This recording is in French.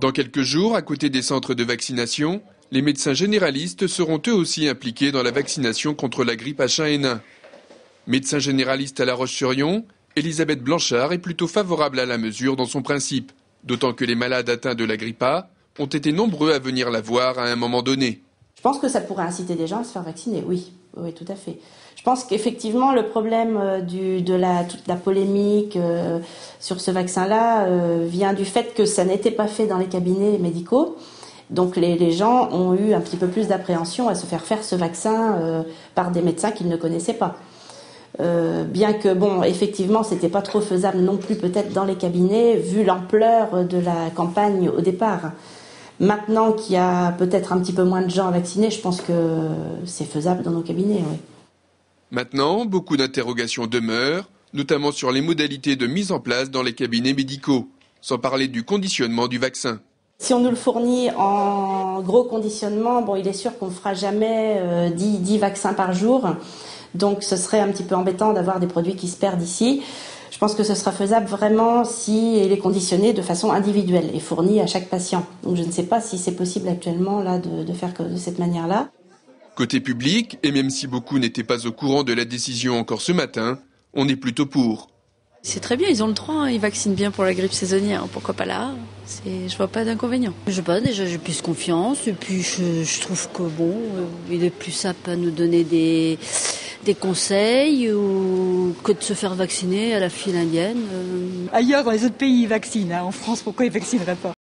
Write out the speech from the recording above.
Dans quelques jours, à côté des centres de vaccination, les médecins généralistes seront eux aussi impliqués dans la vaccination contre la grippe H1N1. Médecin généraliste à La Roche-sur-Yon, Elisabeth Blanchard est plutôt favorable à la mesure dans son principe, d'autant que les malades atteints de la grippe A ont été nombreux à venir la voir à un moment donné. Je pense que ça pourrait inciter des gens à se faire vacciner, oui, tout à fait. Je pense qu'effectivement le problème toute la polémique sur ce vaccin-là vient du fait que ça n'était pas fait dans les cabinets médicaux. Donc les gens ont eu un petit peu plus d'appréhension à se faire ce vaccin par des médecins qu'ils ne connaissaient pas. Bien que, effectivement, c'était pas trop faisable non plus peut-être dans les cabinets, vu l'ampleur de la campagne au départ. Maintenant qu'il y a peut-être un petit peu moins de gens à vacciner, je pense que c'est faisable dans nos cabinets, oui. Maintenant, beaucoup d'interrogations demeurent, notamment sur les modalités de mise en place dans les cabinets médicaux, sans parler du conditionnement du vaccin. Si on nous le fournit en gros conditionnement, il est sûr qu'on ne fera jamais 10 vaccins par jour. Donc ce serait un petit peu embêtant d'avoir des produits qui se perdent ici. Je pense que ce sera faisable vraiment si il est conditionné de façon individuelle et fourni à chaque patient. Donc je ne sais pas si c'est possible actuellement là de faire de cette manière-là. Côté public, et même si beaucoup n'étaient pas au courant de la décision encore ce matin, on est plutôt pour. C'est très bien, ils ont le droit, ils vaccinent bien pour la grippe saisonnière, pourquoi pas là, je vois pas d'inconvénient. Je sais pas, déjà j'ai plus confiance et puis je trouve que il est plus simple à nous donner des conseils que de se faire vacciner à la file indienne. Ailleurs, dans les autres pays, ils vaccinent. En France, pourquoi ils vaccineraient pas ?